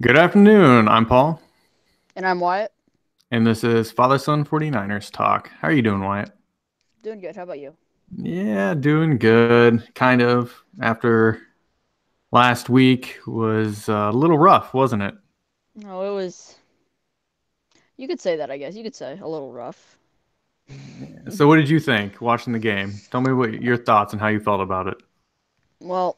Good afternoon. I'm Paul, And I'm Wyatt. and this is Father Son 49ers Talk. How are you doing, Wyatt? Doing good. How about you? Yeah, doing good. Kind of. After last week was a little rough, wasn't it? No, it was. You could say that, I guess. You could say a little rough. So, what did you think watching the game? Tell me what your thoughts and how you felt about it. Well,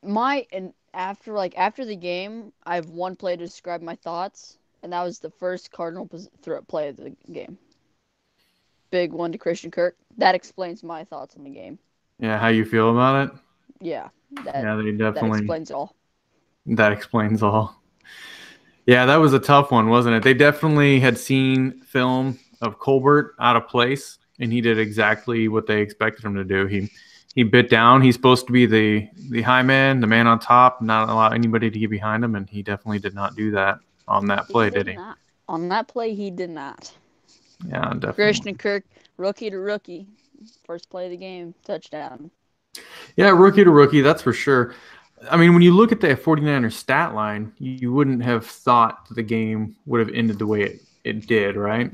my and after the game, I have one play to describe my thoughts, and that was the first throw play of the game. Big one to Christian Kirk. That explains my thoughts on the game. Yeah, how you feel about it? Yeah, that Yeah, they that definitely explains it all. that explains all. Yeah, that was a tough one, wasn't it? They definitely had seen film of Colbert out of place, and he did exactly what they expected him to do. He bit down. He's supposed to be the high man, the man on top, not allow anybody to get behind him, and he definitely did not do that on that He play, did did he? not. On that play, he did not. Yeah, Christian definitely. Kirk, rookie to rookie, first play of the game, touchdown. Yeah, rookie to rookie, that's for sure. I mean, when you look at the 49ers stat line, you wouldn't have thought the game would have ended the way it did, right?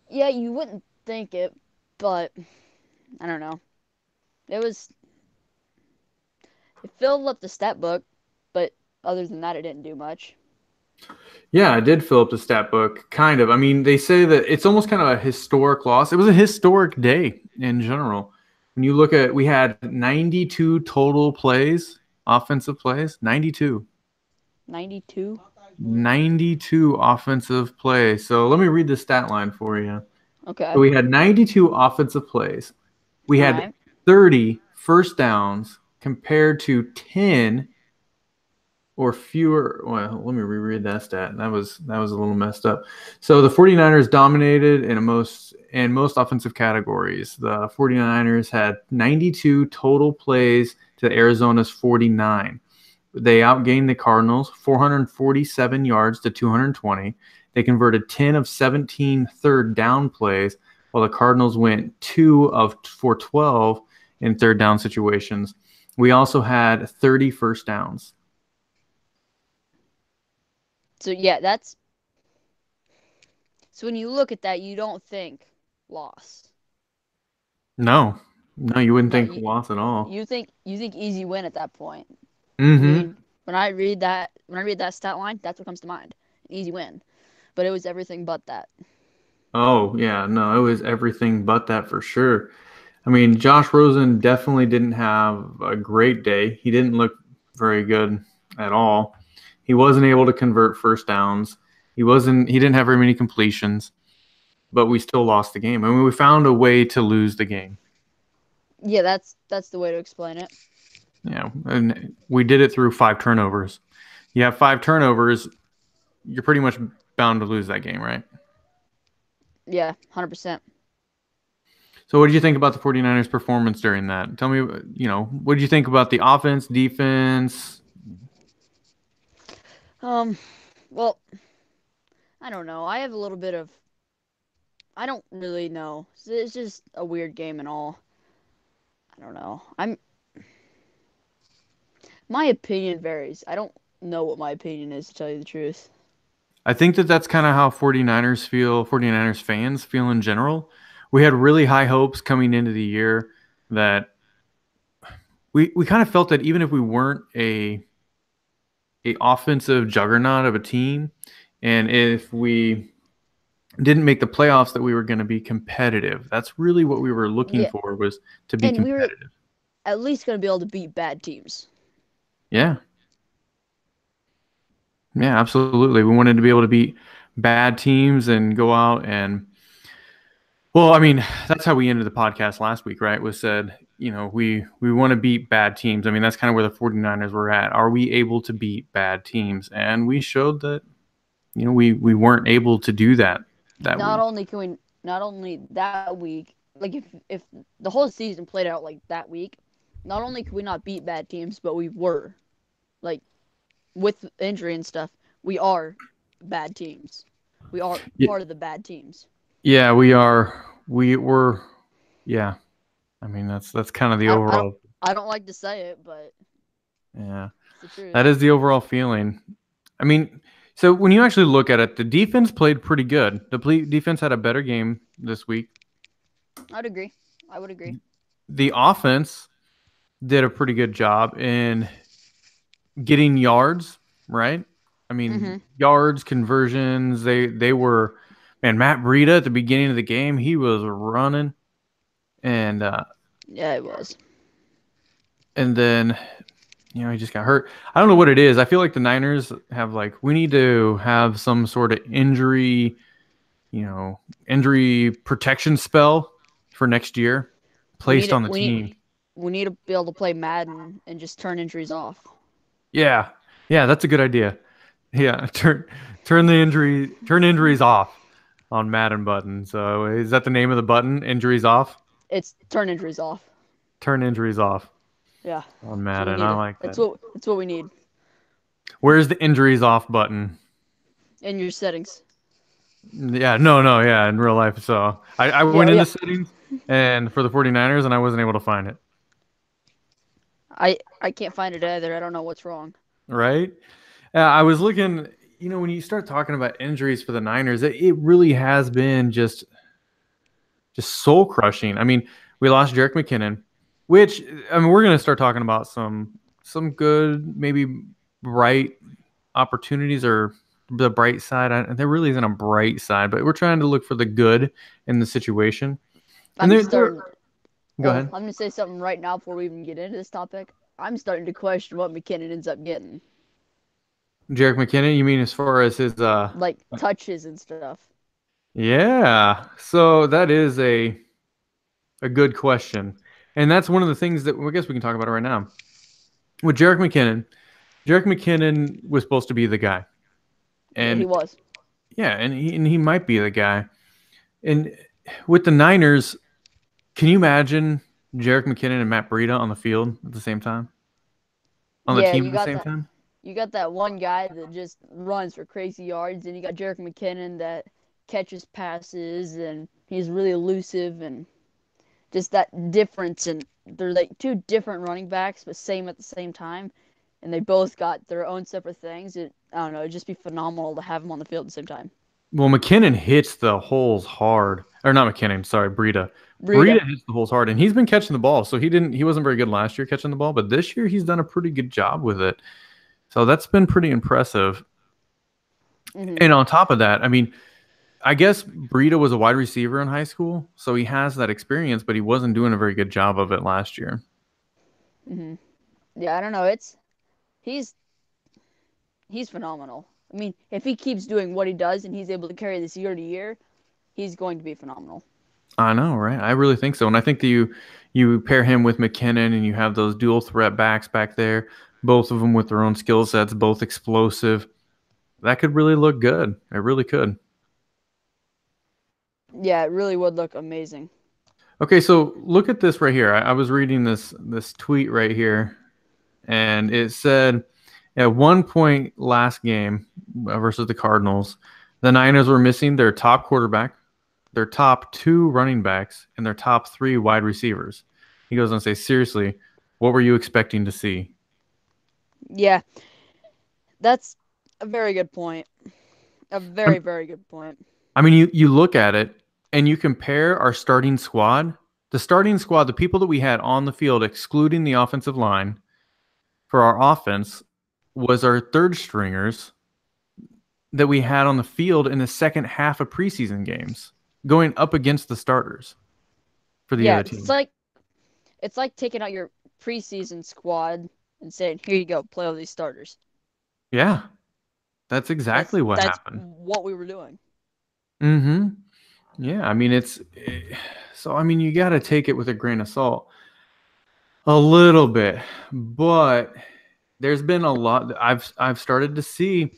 Yeah, you wouldn't think it, but I don't know. It was It filled up the stat book, but other than that, it didn't do much. Yeah, I did fill up the stat book, kind of. I mean, they say that it's almost kind of a historic loss. It was a historic day in general. When you look at, we had 92 total plays, offensive plays, 92. 92. 92 offensive plays. So let me read the stat line for you. So Okay. we had 92 offensive plays. We All had right. 30 first downs compared to 10 or fewer. Well, let me reread that stat. That was a little messed up. So the 49ers dominated in most offensive categories. The 49ers had 92 total plays to Arizona's 49. They outgained the Cardinals 447 yards to 220. They converted 10 of 17 third down plays, while the Cardinals went 2 of for 12 in third down situations. We also had 30 first downs. So yeah, that's so when you look at that, you don't think loss. No, no, you wouldn't No, think you loss at all. you think easy win at that point. I Mm-hmm. mean, when I read that stat line, that's what comes to mind. An easy win. But it was everything but that. Oh, yeah, no, it was everything but that for sure. I mean, Josh Rosen definitely didn't have a great day. He didn't look very good at all. He wasn't able to convert first downs. He didn't have very many completions, but we still lost the game. I mean, we found a way to lose the game. Yeah, that's the way to explain it. And we did it through 5 turnovers. You have 5 turnovers, you're pretty much bound to lose that game, right? Yeah, 100%. So what did you think about the 49ers performance during that? Tell me, what did you think about the offense, defense? Um, well, I don't know. I don't really know. It's just a weird game and all. I don't know. My opinion varies. I don't know what my opinion is to tell you the truth. I think that that's kind of how 49ers feel, 49ers fans feel in general. We had really high hopes coming into the year that we kind of felt that even if we weren't a offensive juggernaut of a team, and if we didn't make the playoffs, that we were going to be competitive. That's really what we were looking Yeah, for, was to be and we were competitive. at least going to be able to beat bad teams. Yeah. Yeah, absolutely. We wanted to be able to beat bad teams and go out and, well, I mean, that's how we ended the podcast last week, right? Was said, we want to beat bad teams. I mean, that's kind of where the 49ers were at. Are we able to beat bad teams? And we showed that, we weren't able to do that Not week. only can we, not only that week, like if the whole season played out like that week, not only could we not beat bad teams, but we were like with injury and stuff, we are bad teams. We are Yeah, part of the bad teams. yeah, we are. We were. Yeah. I mean, that's kind of the I don't overall. I don't like to say it, but Yeah, It's the truth. that is the overall feeling. I mean, so when you actually look at it, the defense played pretty good. The defense had a better game this week. I'd agree. I would agree. The offense did a pretty good job in getting yards, right? I mean, Mm-hmm. yards, conversions, they were man, Matt Breida at the beginning of the game, he was running and Yeah, it was. and then he just got hurt. I don't know what it is. I feel like the Niners have like we need to have some sort of injury protection spell for next year We need placed it. on the team. We need to be able to play Madden and just turn injuries off. Yeah. Yeah, that's a good idea. Yeah, turn injuries off on Madden button. So is that the name of the button? Injuries off? It's turn injuries off. Turn injuries off Yeah. on So we Madden. need I it. like that. That's what we need Where's the injuries off button? in your settings. Yeah, no, yeah, in real life. So I Yeah, went yeah. into settings and for the 49ers and I wasn't able to find it. I can't find it either. I don't know what's wrong. Right? I was looking, when you start talking about injuries for the Niners, it really has been just soul crushing. I mean, we lost Jerick McKinnon, which I mean we're gonna start talking about some good, maybe bright opportunities or the bright side. There really isn't a bright side, but we're trying to look for the good in the situation. And I'm there starting. go Well, ahead. I'm gonna say something right now before we even get into this topic. I'm starting to question what McKinnon ends up getting, Jerick McKinnon, you mean as far as his like touches and stuff. yeah. So that is a good question. And that's one of the things that I guess we can talk about it right now. With Jerick McKinnon was supposed to be the guy. Yeah, he And was. yeah, and he might be the guy. And with the Niners, can you imagine Jerick McKinnon and Matt Breida on the field at the same time? On the Yeah, team at the same time? You got that one guy that just runs for crazy yards, and you got Jerick McKinnon that catches passes and he's really elusive and just that difference. And they're like two different running backs, but same at the same time. And they both got their own separate things. I don't know, it'd just be phenomenal to have them on the field at the same time. Well, McKinnon hits the holes hard. Or not McKinnon, sorry, Breida. Breida. Breida hits the holes hard, and he's been catching the ball. So he wasn't very good last year catching the ball, but this year he's done a pretty good job with it. So that's been pretty impressive. Hmm. And on top of that, I mean, I guess Breida was a wide receiver in high school, so he has that experience, but he wasn't doing a very good job of it last year. Hmm. Yeah, I don't know. He's he's phenomenal. I mean, if he keeps doing what he does and he's able to carry this year to year, he's going to be phenomenal. I know, right? I really think so. And I think that you pair him with McKinnon and you have those dual threat backs back there, both of them with their own skill sets, both explosive. That could really look good. It really could. Yeah, it really would look amazing. Okay, so look at this right here. I was reading this tweet right here, and it said at one point last game versus the Cardinals, the Niners were missing their top quarterback, their top two running backs, and their top three wide receivers. He goes on to say, seriously, what were you expecting to see? Yeah, that's a very good point. A I very, very good point. I mean, you look at it and you compare our starting squad, the people that we had on the field, excluding the offensive line for our offense, was our third stringers that we had on the field in the second half of preseason games, going up against the starters for the Yeah, other team. it's like taking out your preseason squad and saying, "Here you go, play all these starters." Yeah, that's exactly what That's happened. what we were doing. Mm-hmm. Yeah, I mean so I mean you got to take it with a grain of salt a little bit, but there's been a lot that I've started to see,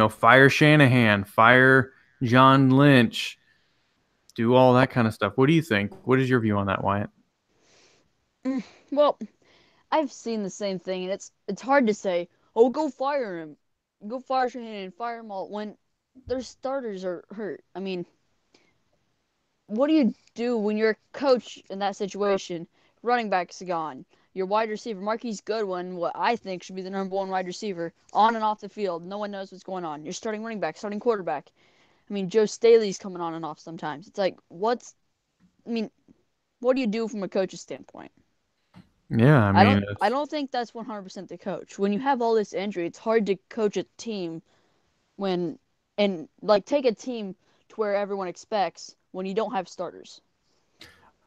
fire Shanahan, fire John Lynch, do all that kind of stuff. What do you think? What is your view on that, Wyatt? Well, I've seen the same thing, and it's hard to say, "Oh, go fire him, go fire Shanahan and fire them all," when their starters are hurt. I mean, what do you do when you're a coach in that situation? Running back's gone. your wide receiver, Marquise Goodwin, what I think should be the number one wide receiver, on and off the field. No one knows what's going on. You're starting running back, starting quarterback. I mean, Joe Staley's coming on and off sometimes. It's like, I mean, what do you do from a coach's standpoint? Yeah, I I mean, don't, I don't think that's 100% the coach. When you have all this injury, it's hard to coach a team when, and like take a team to where everyone expects when you don't have starters.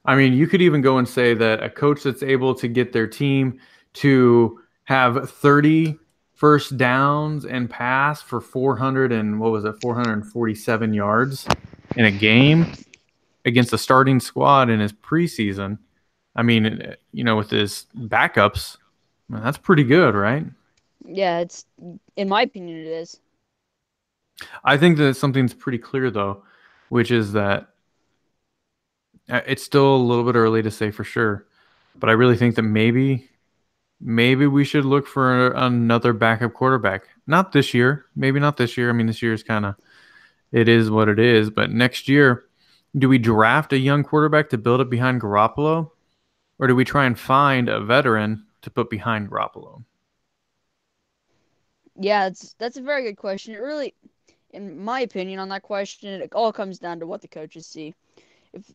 you could even go and say that a coach that's able to get their team to have 30 first downs and pass for 400 and what was it, 447 yards in a game against a starting squad in his preseason. With his backups, that's pretty good, right? Yeah, it's in my opinion it is. I think that something's pretty clear though, which is that it's still a little bit early to say for sure, but I really think that maybe we should look for another backup quarterback. Not this year, maybe not this year. I mean, this year is kind of it is what it is, but next year, do we draft a young quarterback to build it behind Garoppolo, or do we try and find a veteran to put behind Garoppolo? Yeah, that's a very good question. It really, in my opinion, on that question, it all comes down to what the coaches see. If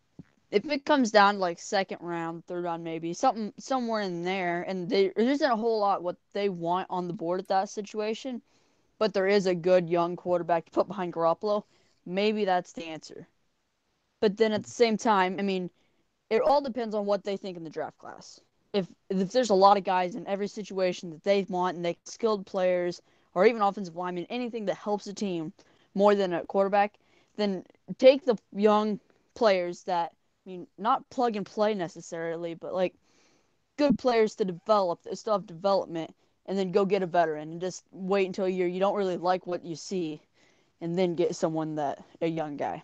if it comes down to like second round, third round, maybe something somewhere in there, and there isn't a whole lot what they want on the board at that situation, but there is a good young quarterback to put behind Garoppolo, maybe that's the answer. But then at the same time, I mean, it all depends on what they think in the draft class. If there's a lot of guys in every situation that they want and they skilled players or even offensive linemen, anything that helps the team more than a quarterback, then take the young players that I mean not plug and play necessarily, but like good players to develop that still have development and then go get a veteran and just wait until you don't really like what you see and then get someone that a young guy.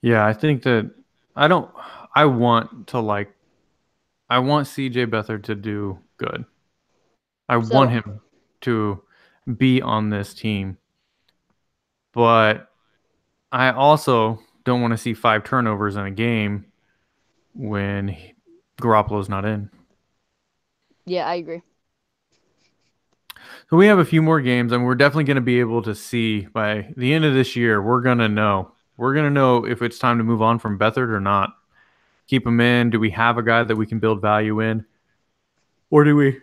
Yeah, I think that I don't. I want to like. I want CJ Beathard to do good. I want So him to be on this team, but I also don't want to see 5 turnovers in a game when Garoppolo's not in. yeah, I agree. So we have a few more games, and we're definitely going to be able to see by the end of this year. We're going to know. We're going to know if it's time to move on from Beathard or not. Keep him in. Do we have a guy that we can build value in, or do we?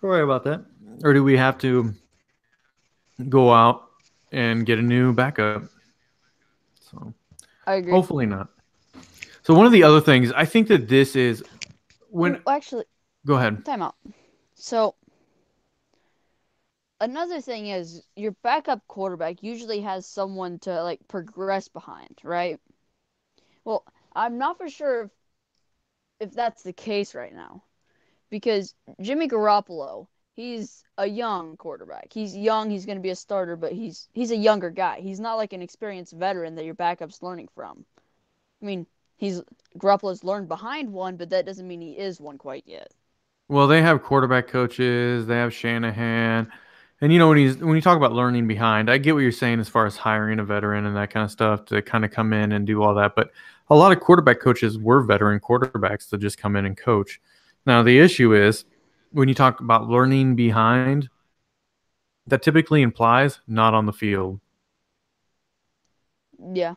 Sorry about that. Or do we have to go out and get a new backup? So I agree. hopefully not. So one of the other things I think that this is Oh, when. actually, Go ahead. time out. So another thing is your backup quarterback usually has someone to like progress behind, right? Well, I'm not for sure if that's the case right now because Jimmy Garoppolo, he's a young quarterback. He's young, he's going to be a starter, but he's a younger guy. He's not like an experienced veteran that your backup's learning from. I mean, he's Garoppolo's learned behind one, but that doesn't mean he is one quite yet. Well, they have quarterback coaches. They have Shanahan, and when you talk about learning behind, I get what you're saying as far as hiring a veteran and that kind of stuff to kind of come in and do all that. But a lot of quarterback coaches were veteran quarterbacks to just come in and coach. Now the issue is when you talk about learning behind, that typically implies not on the field. Yeah.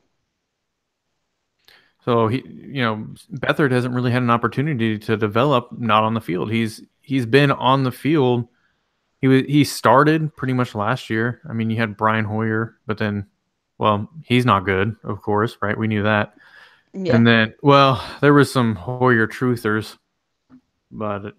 So Beathard hasn't really had an opportunity to develop not on the field. He's been on the field. He started pretty much last year. I mean, you had Brian Hoyer, but then, well, he's not good, of course, right? We knew that. Yeah. And then, well, there was some Hoyer truthers, but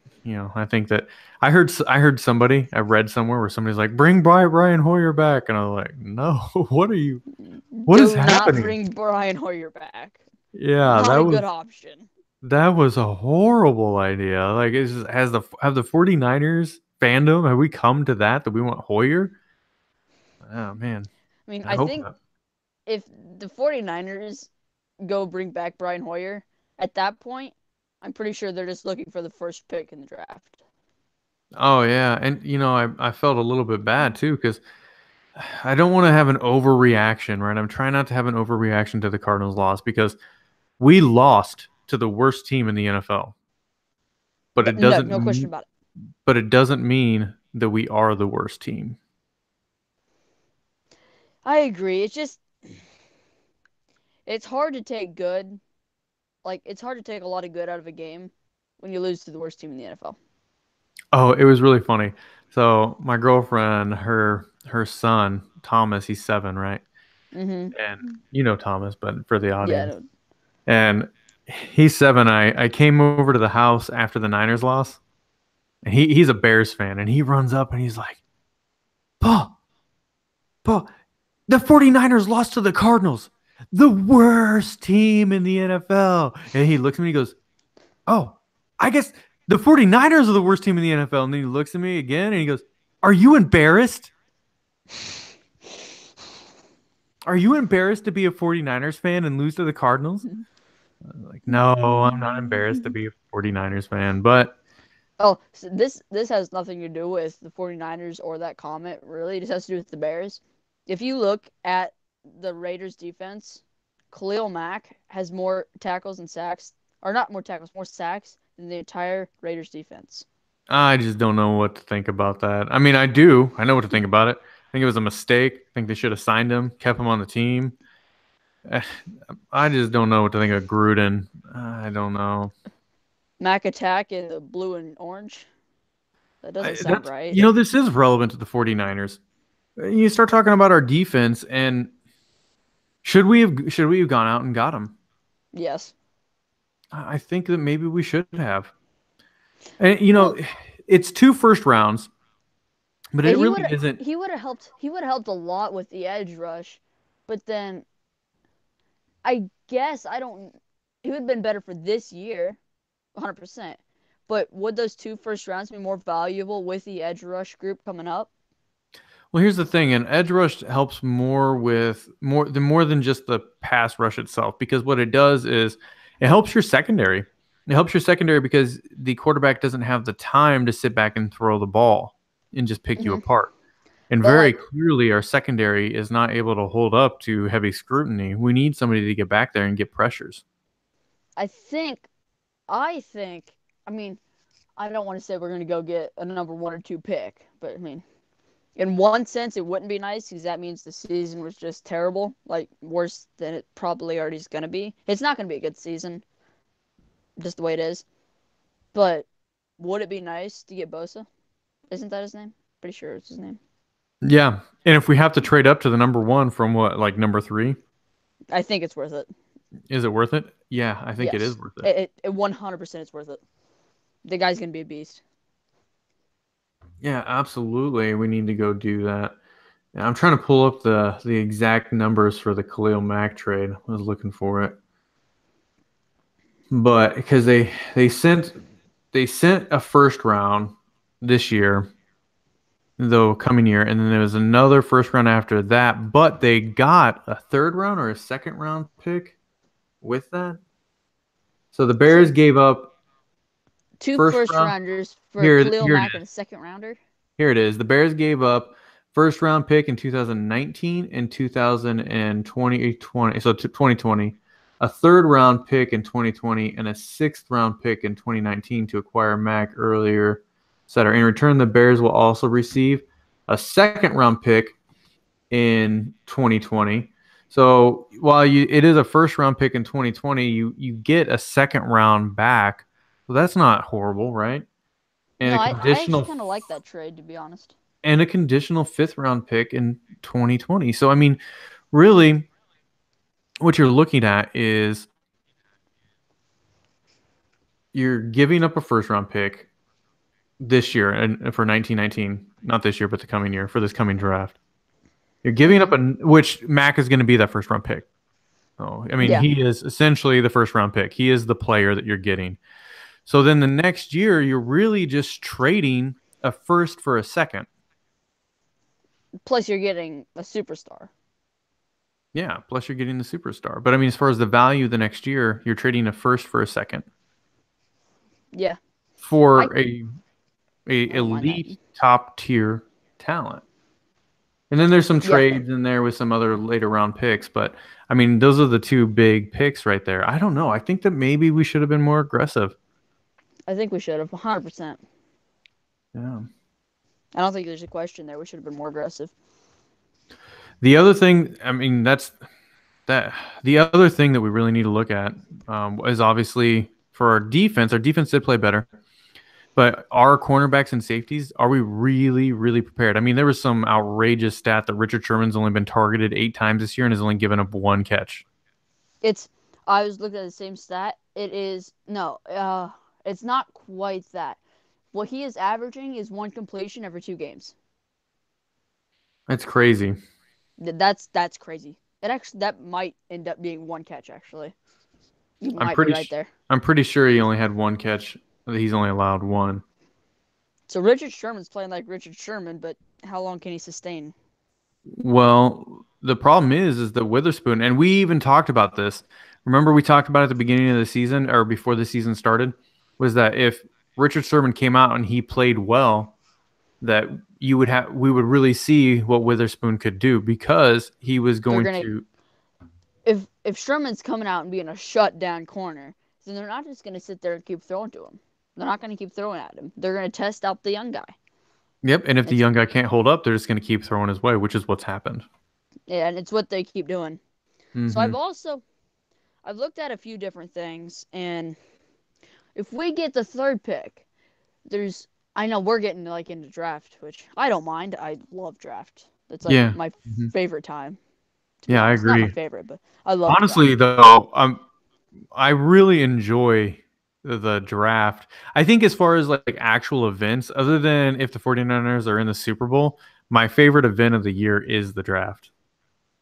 I think that I heard somebody I read somewhere where somebody's like, "Bring Brian Hoyer back," and I was like, "No, what is Do not happening?" bring Brian Hoyer back. Yeah, Not a good option. that was a horrible idea. Like, have the 49ers fandom, have we come to that we want Hoyer? Oh man, I mean, I I hope think not. if the 49ers go bring back Brian Hoyer, at that point, I'm pretty sure they're just looking for the first pick in the draft. Oh yeah, and I felt a little bit bad too because I don't want to have an overreaction, right? I'm trying not to have an overreaction to the Cardinals loss because we lost to the worst team in the NFL. but it No, doesn't no question about it. but it doesn't mean that we are the worst team. I agree. It's hard to take good. Like it's hard to take a lot of good out of a game when you lose to the worst team in the NFL. Oh, it was really funny. So my girlfriend, her son Thomas, he's 7, right? Mm-hmm. And you know Thomas, but for the Yeah. audience, No. and he's 7. I came over to the house after the Niners loss, and he's a Bears fan, and he runs up and he's like, "Paul, Paul, the 49ers lost to the Cardinals, the worst team in the NFL." And he looks at me and he goes, "Oh, I guess the 49ers are the worst team in the NFL." And then he looks at me again and he goes, "Are you embarrassed? Are you embarrassed to be a 49ers fan and lose to the Cardinals?" I'm like, "No, I'm not embarrassed to be a 49ers fan, but Oh, so this has nothing to do with the 49ers or that comment, really. It just has to do with the Bears. If you look at the Raiders defense, Khalil Mack has more tackles and sacks, or not more tackles, more sacks than the entire Raiders defense. I just don't know what to think about that." I mean, I do. I know what to think about it. I think it was a mistake. I think they should have signed him, kept him on the team. Eh, I just don't know what to think of Gruden. I don't know. Mack attack in the blue and orange. That doesn't sound That's right. you know this is relevant to the 49ers. You start talking about our defense and should we have gone out and got him? Yes. I think that maybe we should have. And Well, it's 2 first rounds, but and it really isn't. he would have helped a lot with the edge rush, but then I guess I don't. He would have been better for this year, 100%. But would those two first rounds be more valuable with the edge rush group coming up? Well, here's the thing, and edge rush helps more with more than just the pass rush itself, because what it does is it helps your secondary. It helps your secondary because the quarterback doesn't have the time to sit back and throw the ball and just pick you Hmm. apart. And But very like, clearly, our secondary is not able to hold up to heavy scrutiny. We need somebody to get back there and get pressures. I think, I think, I mean, I don't want to say we're going to go get a number one or two pick, but I mean, in one sense, it wouldn't be nice because that means the season was just terrible, like worse than it probably already is going to be. It's not going to be a good season, just the way it is. But would it be nice to get Bosa? Isn't that his name? Pretty sure it's his name. Yeah, and if we have to trade up to the number 1 from what, like number 3, I think it's worth it. is it worth it? Yeah, I think it is Yes, worth it. it 100% is worth it. The guy's gonna be a beast. Yeah, absolutely. We need to go do that. Yeah, I'm trying to pull up the exact numbers for the Khalil Mack trade. I was looking for it, but because they sent a first round this year, though coming year, and then there was another first round after that. But they got a third round or a second round pick with that. So the So Bears gave up two first first round. rounders for Here, Khalil here it Mack and a is. second rounder. Here it is. The Bears gave up first round pick in 2019 and 2020, so 2020, a third round pick in 2020, and a sixth round pick in 2019 to acquire Mack earlier, etc. In return, the Bears will also receive a second round pick in 2020. So while it is a first round pick in 2020, you get a second round back. So that's not horrible, right? And No, a I actually conditional kind of like that trade to be honest. and a conditional fifth round pick in 2020. So, I mean, really, what you're looking at is you're giving up a first round pick this year and for 1919, not this year, but the coming year for this coming draft. You're giving up Hmm. which Mac is going to be that first round pick. Oh, I mean, Yeah, he is essentially the first round pick. He is the player that you're getting. So then the next year, you're really just trading a first for a second. plus you're getting a superstar. Yeah, plus you're getting the superstar. But I mean, as far as the value the next year, you're trading a first for a second Yeah, I for a I don't mind that. elite top tier talent. And then there's some Yeah, trades in there with some other later round picks, but I mean, those are the two big picks right there. I don't know. I think that maybe we should have been more aggressive. I think we should have 100%. Yeah. I don't think there's a question there. We should have been more aggressive. The other thing, I mean, that's that. The other thing that we really need to look at is obviously for our defense. Our defense did play better, but our cornerbacks and safeties, are we really, really prepared? I mean, there was some outrageous stat that Richard Sherman's only been targeted 8 times this year and has only given up 1 catch. It's I was looking at the same stat. It is no, it's not quite that. What he is averaging is one completion every 2 games. That's crazy. That's crazy. That might end up being one catch actually. You I'm might be pretty. right there. I'm pretty sure he only had 1 catch. He's only allowed one. So Richard Sherman's playing like Richard Sherman, but how long can he sustain? Well, the problem is that Witherspoon, and we even talked about this. Remember, we talked about at the beginning of the season or before the season started, was that if Richard Sherman came out and he played well, that we would really see what Witherspoon could do because he was They're going gonna to. if Sherman's coming out and being a shutdown corner, then they're not just gonna sit there and keep throwing to him. They're not gonna keep throwing at him. They're gonna test out the young guy. Yep, and if the It's young guy can't hold up, they're just going to keep throwing his way, which is what's happened. Yeah, and it's what they keep doing. So Hmm. I've looked at a few different things, and if we get the third pick, there's I know we're getting like into draft, which I don't mind. I love draft. It's like Yeah. my Hmm. favorite time, to be Yeah, I honest. Not my agree. favorite, but I love the Honestly, draft. though, I really enjoy the draft. I think as far as like actual events, other than if the 49ers are in the Super Bowl, my favorite event of the year is the draft.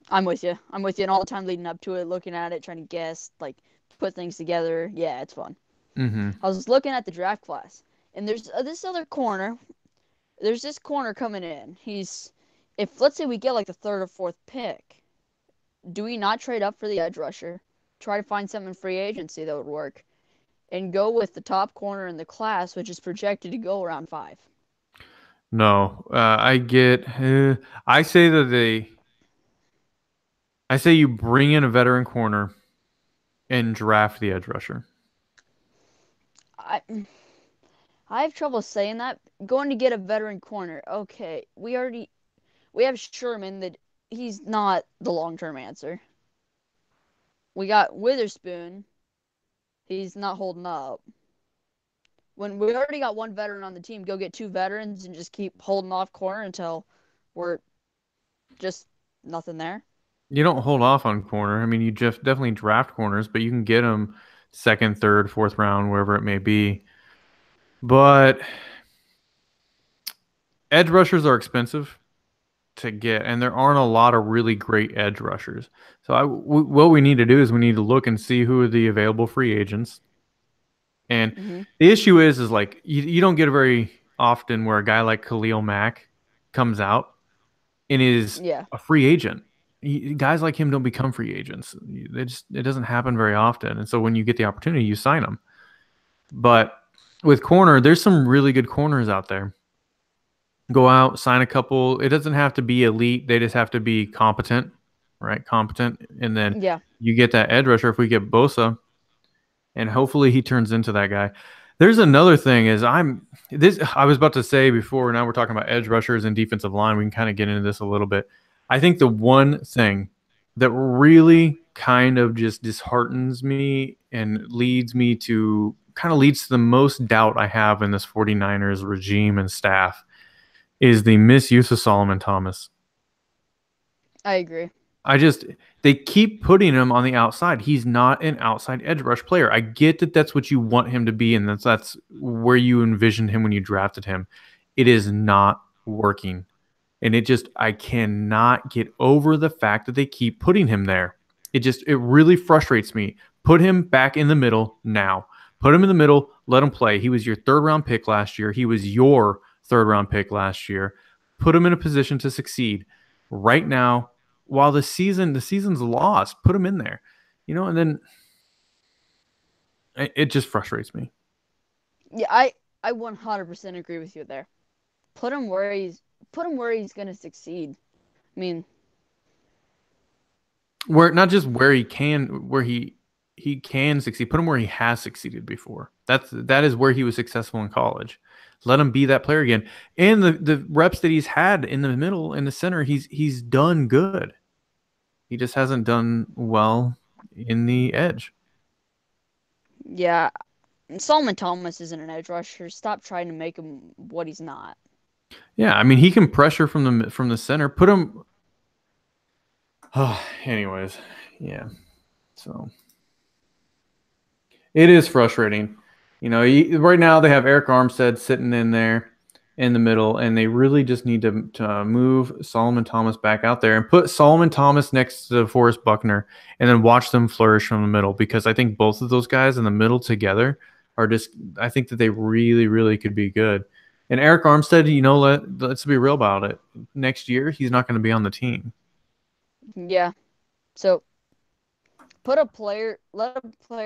I'm with you. I'm with you. And all the time leading up to it, looking at it, trying to guess, like put things together. Yeah, it's fun. Hmm. I was looking at the draft class, and there's this other corner. There's this corner coming in. If let's say we get like the third or fourth pick, do we not trade up for the edge rusher? Try to find something in free agency that would work, and go with the top corner in the class, which is projected to go around 5. No, I get. I say you bring in a veteran corner and draft the edge rusher. I I have trouble saying that. Going to get a veteran corner. Okay, we have Sherman that he's not the long term answer. We got Witherspoon. He's not holding up. When we already got one veteran on the team, go get 2 veterans and just keep holding off corner until we're just nothing there. You don't hold off on corner. I mean, you just definitely draft corners, but you can get them second, third, fourth round, wherever it may be. But edge rushers are expensive to get, and there aren't a lot of really great edge rushers. So what we need to do is we need to look and see who are the available free agents. And Hmm. the issue is like you don't get very often where a guy like Khalil Mack comes out and is Yeah. a free agent. Guys like him don't become free agents. It doesn't happen very often. And so when you get the opportunity, you sign them. But with corner, there's some really good corners out there. Go out, sign a couple. It doesn't have to be elite. They just have to be competent, right? Competent. And then Yeah. you get that edge rusher. If we get Bosa, and hopefully he turns into that guy. There's another thing is I was about to say before, now we're talking about edge rushers and defensive line. We can kind of get into this a little bit. I think the one thing that really kind of just disheartens me and leads to the most doubt I have in this 49ers regime and staff is the misuse of Solomon Thomas. I agree. I just they keep putting him on the outside. He's not an outside edge rush player. I get that that's what you want him to be, and that's where you envisioned him when you drafted him. It is not working, and I cannot get over the fact that they keep putting him there. It really frustrates me. Put him back in the middle now. Put him in the middle. Let him play. He was your third round pick last year. He was your third round pick last year. Put him in a position to succeed right now while the season's lost. Put him in there, and then it just frustrates me. Yeah, I 100% agree with you there. Put him where he's going to succeed. I mean, Where not just where he can, where he he can succeed. Put him where he has succeeded before. That is where he was successful in college. Let him be that player again. And the reps that he's had in the middle, in the center, he's done good. He just hasn't done well in the edge. Yeah, Solomon Thomas isn't an edge rusher. Stop trying to make him what he's not. Yeah, I mean he can pressure from the center. Put him. Oh, anyways, yeah. So it is frustrating. Right now they have Eric Armstead sitting in there in the middle, and they really just need to move Solomon Thomas back out there and put Solomon Thomas next to Forrest Buckner and then watch them flourish from the middle because I think both of those guys in the middle together are just, I think that they really, really could be good. And Eric Armstead, let's be real about it. Next year, he's not going to be on the team. Yeah. So let a player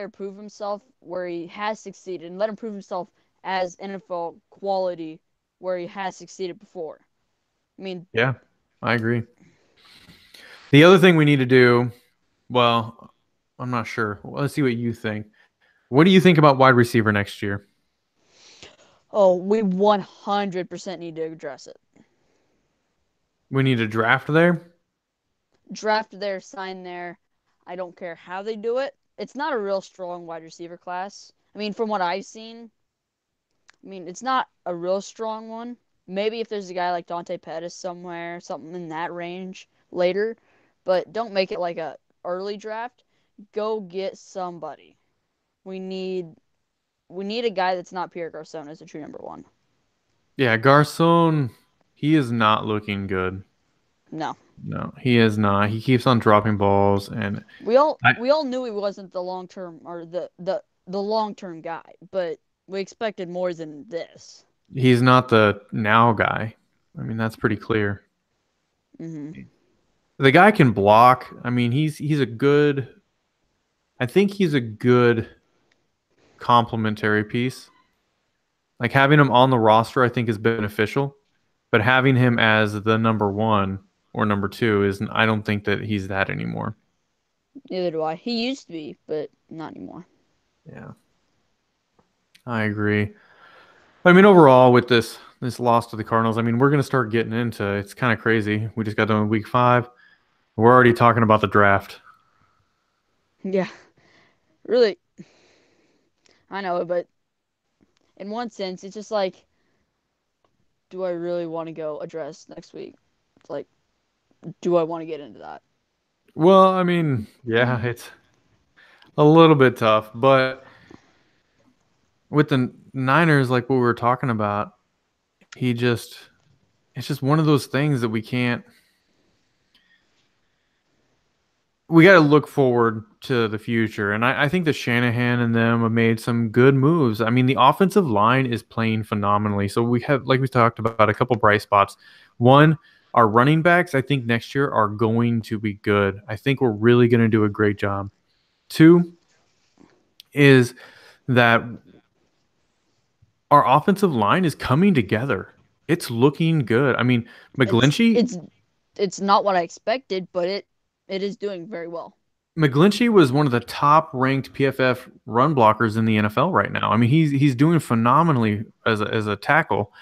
prove himself where he has succeeded, and let him prove himself as NFL quality where he has succeeded before. I mean, Yeah, I agree. The other thing we need to do, well, I'm not sure. Let's see what you think. What do you think about wide receiver next year? oh, we 100% need to address it. We need a draft there. Draft there, sign there. I don't care how they do it. It's not a real strong wide receiver class. I mean, from what I've seen, it's not a real strong one. Maybe if there's a guy like Dante Pettis somewhere, something in that range later, but don't make it like a early draft. Go get somebody. We need we need a guy that's not Pierre Garcon as a true number one. Yeah, Garcon, he is not looking good. No. No, he is not. He keeps on dropping balls, and We all I, we all knew he wasn't the long term or the long term guy, but we expected more than this. he's not the now guy. I mean, that's pretty clear. Hmm. The guy can block. I mean, he's a good. I think he's a good complementary piece. Like having him on the roster, I think is beneficial, but having him as the number one or number two is, I don't think that he's that anymore. Neither do I. He used to be, but not anymore. Yeah, I agree. I mean, overall, with this loss to the Cardinals, I mean, we're gonna start getting into it's kind of crazy. We just got done with week 5. We're already talking about the draft. Yeah, really. I know, but in one sense, it's just like, do I really want to go address next week? It's like, do I want to get into that? Well, I mean, yeah, it's a little bit tough, but with the Niners, like what we were talking about, he just it's just one of those things that we got to look forward to the future. And I think that Shanahan and them have made some good moves. I mean, the offensive line is playing phenomenally. So we have, like we talked about, a couple bright spots. One, our running backs, I think next year are going to be good. I think we're really going to do a great job. Two is that our offensive line is coming together. It's looking good. I mean, It's McGlinchey it's it's not what I expected, but it is doing very well. McGlinchey was one of the top ranked PFF run blockers in the NFL right now. I mean, he's doing phenomenally as a tackle,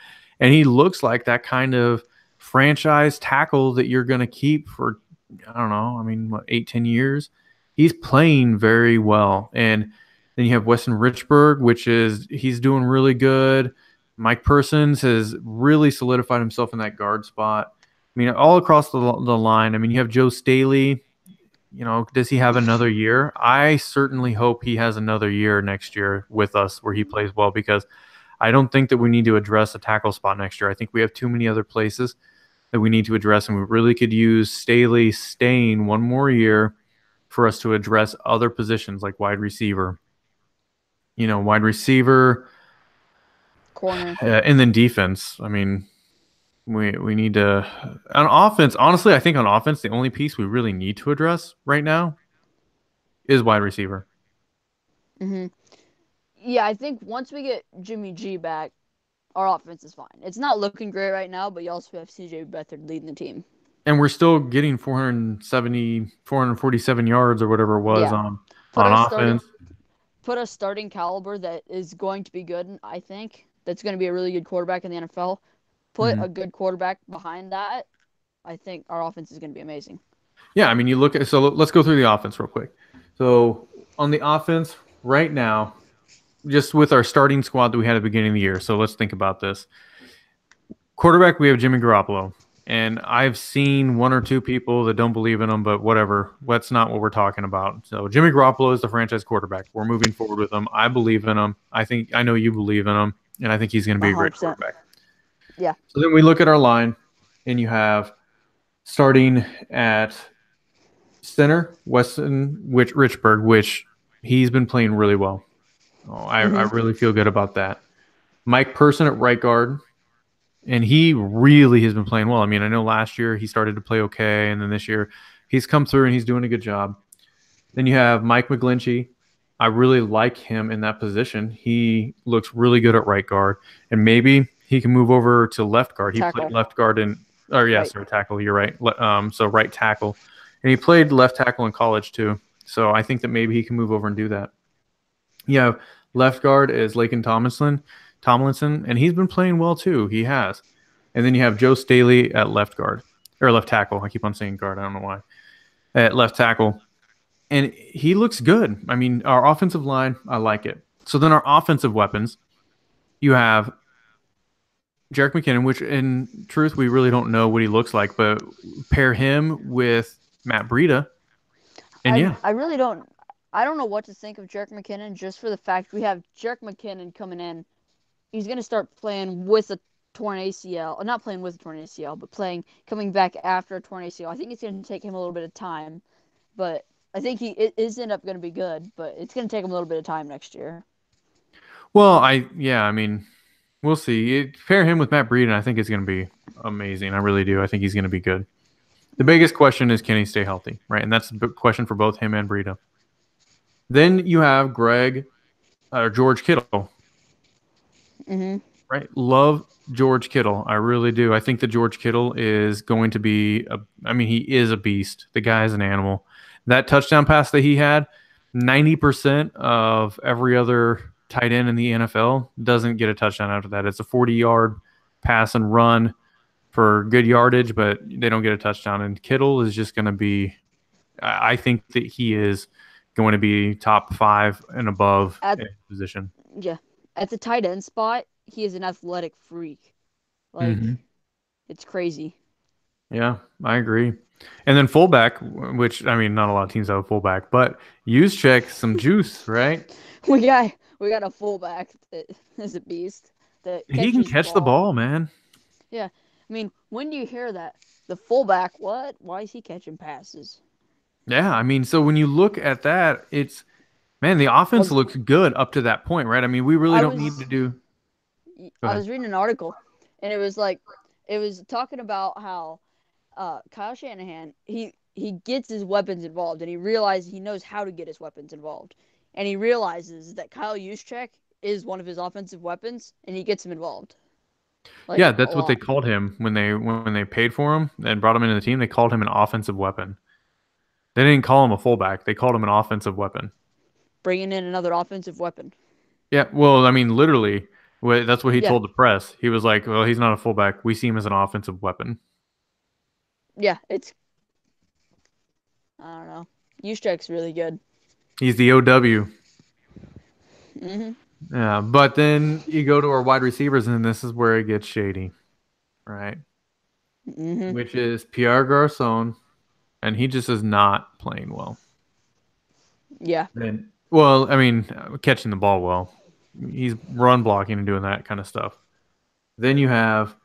and he looks like that kind of franchise tackle that you're going to keep for, I don't know, I mean, what, 8-10 years. He's playing very well, and then you have Weston Richburg, which is he's doing really good. Mike Persons has really solidified himself in that guard spot. I mean, all across the line. I mean, you have Joe Staley. Does he have another year? I certainly hope he has another year next year with us where he plays well because I don't think that we need to address a tackle spot next year. I think we have too many other places that we need to address, and we really could use Staley staying one more year for us to address other positions like wide receiver. Wide receiver, Corner. and then defense. I mean, we need to on offense. Honestly, I think on offense, the only piece we really need to address right now is wide receiver. Hmm. Yeah, I think once we get Jimmy G back, our offense is fine. It's not looking great right now, but you also have CJ Beathard leading the team. And we're still getting 447 yards or whatever it was Yeah. on. Put on us starting offense. put a starting caliber that is going to be good, I think. That's going to be a really good quarterback in the NFL. Put Mhm. a good quarterback behind that. I think our offense is going to be amazing. Yeah, I mean, you look at so let's go through the offense real quick. So on the offense right now, just with our starting squad that we had at the beginning of the year. So let's think about this. Quarterback, we have Jimmy Garoppolo. And I've seen one or two people that don't believe in him, but whatever. That's not what we're talking about. So Jimmy Garoppolo is the franchise quarterback. We're moving forward with him. I believe in him. I know you believe in him, and I think he's going to be a great 100%. quarterback. Yeah. So then we look at our line, and you have starting at center, Weston Richburg, which he's been playing really well. Oh, I Mhm. really feel good about that. Mike Person at right guard, and he really has been playing well. I mean, I know last year he started to play okay, and then this year he's come through and he's doing a good job. Then you have Mike McGlinchey. I really like him in that position. He looks really good at right guard, and maybe he can move over to left guard. He played Tackle. left guard in, or yeah, Right. sorry, tackle. You're right. So right tackle, and he played left tackle in college too. So I think that maybe he can move over and do that. You have left guard is Lakin Tomlinson, and he's been playing well too. He has. And then you have Joe Staley at left guard or left tackle. I keep on saying guard. I don't know why. At left tackle, and he looks good. I mean, our offensive line, I like it. So then our offensive weapons, you have Jarek McKinnon, which in truth we really don't know what he looks like, but pair him with Matt Breida, and I yeah, I really don't know what to think of Jerick McKinnon just for the fact we have Jerick McKinnon coming in. He's going to start playing with a torn ACL. Not playing with a torn ACL, but playing coming back after a torn ACL. I think it's going to take him a little bit of time, but I think he it is end up going to be good, but it's going to take him a little bit of time next year. well, I mean, we'll see. Pair him with Matt Breida, and I think it's going to be amazing. I really do. I think he's going to be good. The Mm-hmm. biggest question is, can he stay healthy, right? And that's the big question for both him and Breida. Then you have Greg or George Kittle, Mm-hmm. right? Love George Kittle. I really do. I think that George Kittle is going to be I mean, he is a beast. The guy is an animal. That touchdown pass that he had, 90% of every other tight end in the NFL doesn't get a touchdown after that. It's a 40-yard pass and run for good yardage, but they don't get a touchdown. And Kittle is just going to be, I think that he is going to be top 5 and above At in position. yeah, at the tight end spot, he is an athletic freak. Like Mm-hmm. it's crazy. Yeah, I agree. And then fullback, which I mean, not a lot of teams have a fullback, but use check some juice, right? We got a fullback that is a beast that He can catches the catch the ball. ball, man. Yeah, I mean, when do you hear that? The fullback, what? Why is he catching passes? Yeah, I mean, so when you look at that, it's man, the offense Was looks good up to that point, right? I mean, we really I don't need to was do. Go I ahead. was reading an article, and it was talking about how Kyle Shanahan he gets his weapons involved, and he realizes he knows how to get his weapons involved, and he realizes that Kyle Juszczyk is one of his offensive weapons, and he gets him involved like Yeah, a that's what they lot, called him when they paid for him and brought him into the team. They called him an offensive weapon. They didn't call him a fullback. They called him an offensive weapon. bringing in another offensive weapon. Yeah, well, I mean, literally, that's what he Yeah, told the press. He was like, "Well, he's not a fullback. We see him as an offensive weapon. yeah, it's I don't know. Juszczyk's really good. He's the OW." Hmm. Yeah, but then you go to our wide receivers, and this is where it gets shady, right? Hmm. Which is Pierre Garcon, and he just is not playing well. Yeah. And well, I mean, catching the ball well. He's run blocking and doing that kind of stuff. Then you have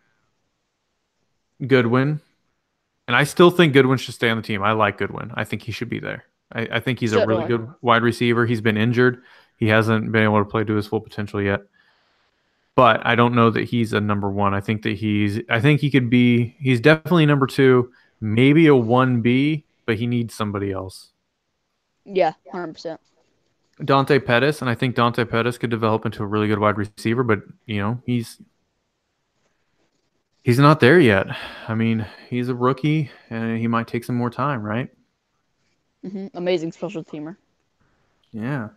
Goodwin, and I still think Goodwin should stay on the team. I like Goodwin. I think he should be there. I think he's a So do really I. good wide receiver. He's been injured. He hasn't been able to play to his full potential yet. But I don't know that he's a number one. I think he could be, he's definitely number two, maybe a 1B, but he needs somebody else. Yeah, 100%. Dante Pettis, and I think Dante Pettis could develop into a really good wide receiver, but he's not there yet. I mean, he's a rookie and he might take some more time, right? Amazing special teamer. Yeah.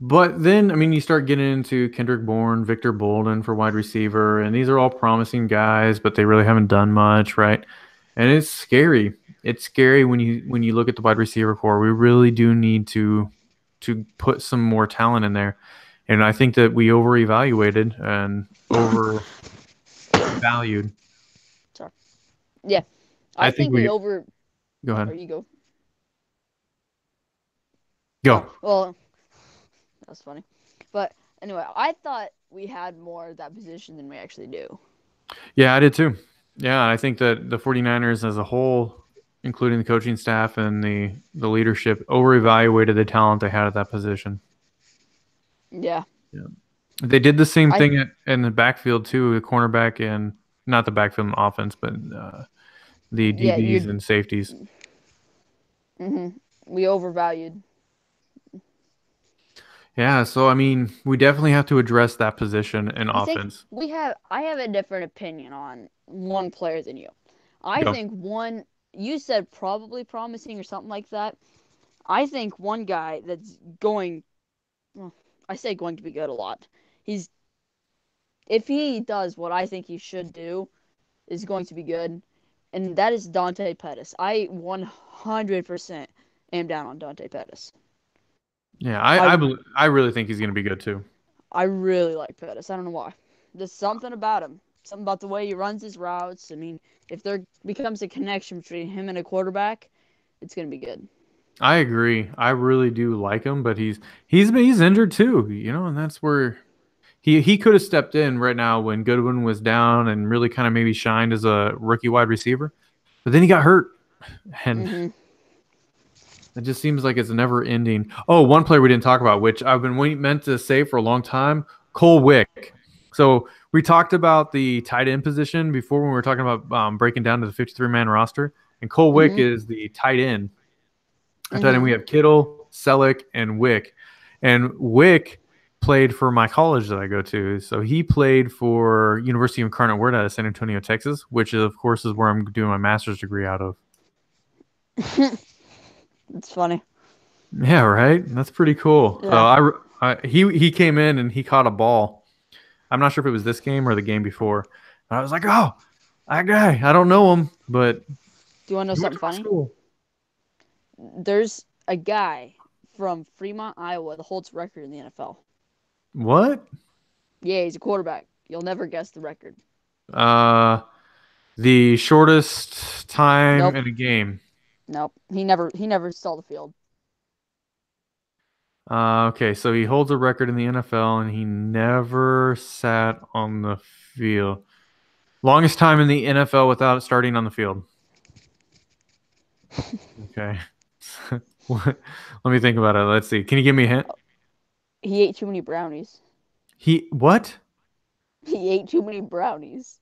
But then, I mean, you start getting into Kendrick Bourne, Victor Bolden for wide receiver, and these are all promising guys, but they really haven't done much, right? And it's scary. It's scary when you look at the wide receiver core. We really do need to put some more talent in there, and I think that we over evaluated and overvalued. Sorry. Yeah, I I think think we we over. go ahead. Or you go. Oh Go. well, that's funny. But anyway, I thought we had more of that position than we actually do. Yeah, I did too. Yeah, I think that the 49ers as a whole, including the coaching staff and the leadership, over evaluated the talent they had at that position. Yeah, Yeah. They did the same I thing in the backfield too, the cornerback and not the backfield in offense, but the yeah DBs you. and safeties. hmm We overvalued. Yeah, so I mean, we definitely have to address that position in I think offense. we have. I have a different opinion on one player than you. I Go. think one. You said probably promising or something like that. I think one guy that's going. Well, I say going to be good a lot. He's if he does what I think he should do, is going to be good, and that is Dante Pettis. I 100% am down on Dante Pettis. Yeah, I I really think he's going to be good too. I really like Pettis. I don't know why. There's something about him. Something about the way he runs his routes. I mean, if there becomes a connection between him and a quarterback, it's gonna be good. I agree. I really do like him, but he's injured too, you know, and that's where he could have stepped in right now when Goodwin was down and really kind of maybe shined as a rookie wide receiver. But then he got hurt, and hmm it just seems like it's never ending. Oh, one player we didn't talk about, which I've been meant to say for a long time, Cole Wick. So we talked about the tight end position before when we were talking about breaking down to the 53-man roster, and Cole Wick hmm is the tight end. At tight end, hmm we have Kittle, Selleck, and Wick. And Wick played for my college that I go to. So he played for University of Incarnate Word out of San Antonio, Texas, which of course is where I'm doing my master's degree out of. It's funny. Yeah, right. That's pretty cool. So Yeah. he came in and he caught a ball. I'm not sure if it was this game or the game before. And I was like, oh, that guy. I don't know him, but Do you want to know he went something to my funny? school. There's a guy from Fremont, Iowa, that holds record in the NFL. What? Yeah, he's a quarterback. You'll never guess the record. Uh, the shortest time Nope. in a game. Nope. He never saw the field. Okay, so he holds a record in the NFL and he never sat on the field. Longest time in the NFL without starting on the field. Okay. Let me think about it. Let's see. Can you give me a hint? He ate too many brownies. He what He ate too many brownies.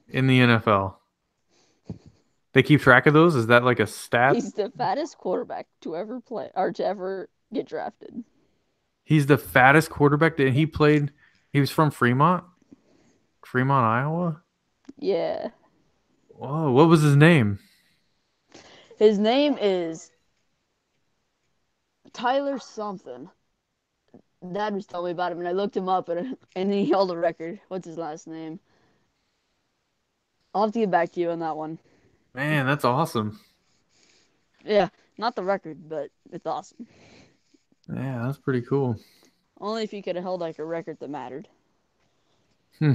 in the NFL? They keep track of those? Is that like a stat? He's the fattest quarterback to ever play or to ever get drafted. He's the fattest quarterback that he played. He was from Fremont, Iowa. Yeah. Whoa, what was his name? His name is Tyler something. Dad was telling me about him, and I looked him up, and he held a record. What's his last name? I'll have to get back to you on that one. Man, that's awesome. Yeah, not the record, but it's awesome. Yeah, that's pretty cool. Only if you could have held like a record that mattered. Hmm.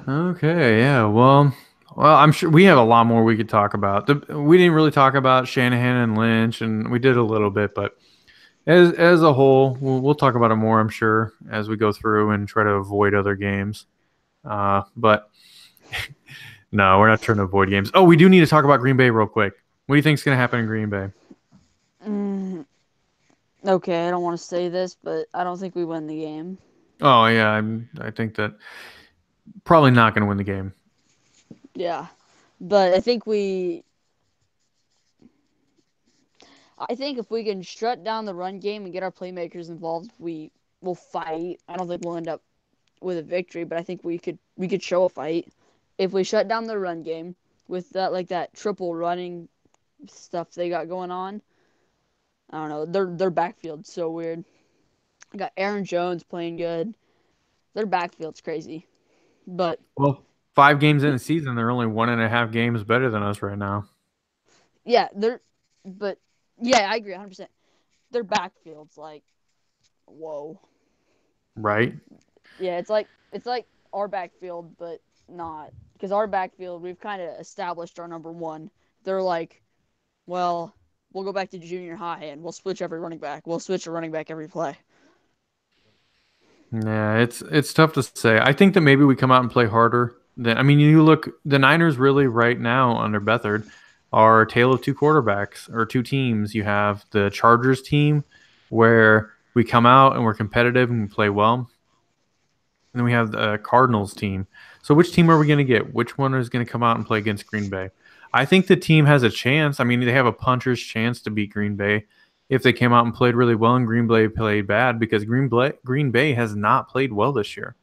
Okay, yeah. Well, I'm sure we have a lot more we could talk about. We didn't really talk about Shanahan and Lynch, and we did a little bit, but as a whole, we'll talk about it more, I'm sure, as we go through and try to avoid other games. But no, we're not trying to avoid games. Oh, we do need to talk about Green Bay real quick. What do you think is going to happen in Green Bay? Mm, okay, I don't want to say this, but I don't think we win the game. Oh yeah, I think that probably not going to win the game. Yeah, but I think if we can shut down the run game and get our playmakers involved, we will fight. I don't think we'll end up with a victory, but I think we could show a fight if we shut down the run game with that triple running stuff they got going on. I don't know. Their backfield's so weird. I got Aaron Jones playing good. Their backfield's crazy. But Well, 5 games in the season, they're only 1.5 games better than us right now. yeah, but yeah, I agree 100%. Their backfield's like whoa. Right? Yeah, it's like our backfield, but not because our backfield we've kind of established our number one. They're like, well, we'll go back to junior high and we'll switch every running back. We'll switch a running back every play. Yeah, it's tough to say. I think that maybe we come out and play harder than I mean, you look the Niners really right now under Beathard are a tale of two quarterbacks or two teams. You have the Chargers team where we come out and we're competitive and we play well. And then we have the Cardinals team. So which team are we going to get? Which one is going to come out and play against Green Bay? I think the team has a chance. I mean, they have a puncher's chance to beat Green Bay if they came out and played really well and Green Bay played bad because Green Bay has not played well this year.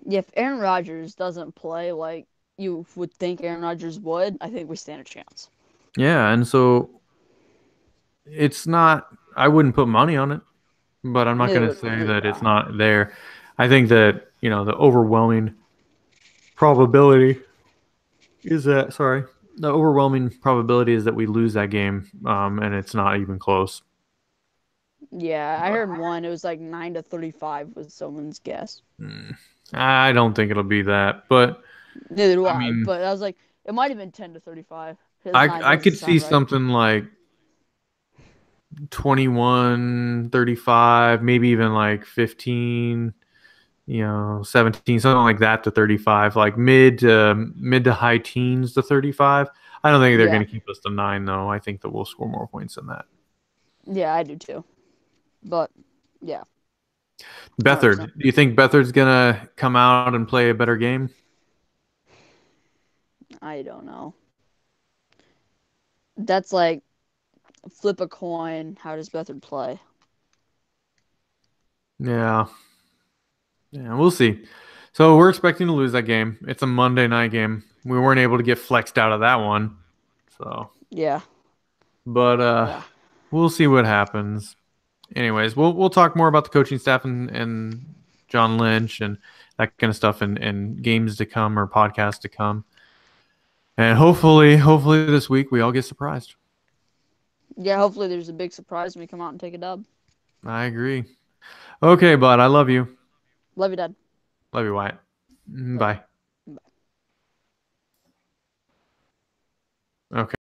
Yeah, if Aaron Rodgers doesn't play like you would think Aaron Rodgers would, I think we stand a chance. Yeah, and so it's not I wouldn't put money on it, but I'm not going to say that it's No. not there. I think that, the overwhelming probability is that sorry, the overwhelming probability is that we lose that game, and it's not even close. Yeah, I heard one. It was like 9-35 was someone's guess. Mm, I don't think it'll be that, but Neither do I I, mean, but I was like, it might have been 10-35. His I nine I doesn't could see sound right. something like 21-35, maybe even like 15, 17, something like that to 35, like mid to high teens to 35. I don't think they're Yeah, going to keep us to 9 though. I think that we'll score more points than that. yeah, I do too. But yeah, 100%. Bethard, do you think Bethard's going to come out and play a better game? I don't know. That's like flip a coin. How does Bethard play? Yeah. Yeah, we'll see. So we're expecting to lose that game. It's a Monday night game. We weren't able to get flexed out of that one. So, Yeah, but yeah, we'll see what happens. Anyways, we'll talk more about the coaching staff and John Lynch and that kind of stuff and games to come or podcasts to come. And hopefully this week we all get surprised. yeah. Hopefully, there's a big surprise when we come out and take a dub. I agree. Okay, bud. I love you. Love you, Dad. Love you, Wyatt. Love Bye. you. Okay.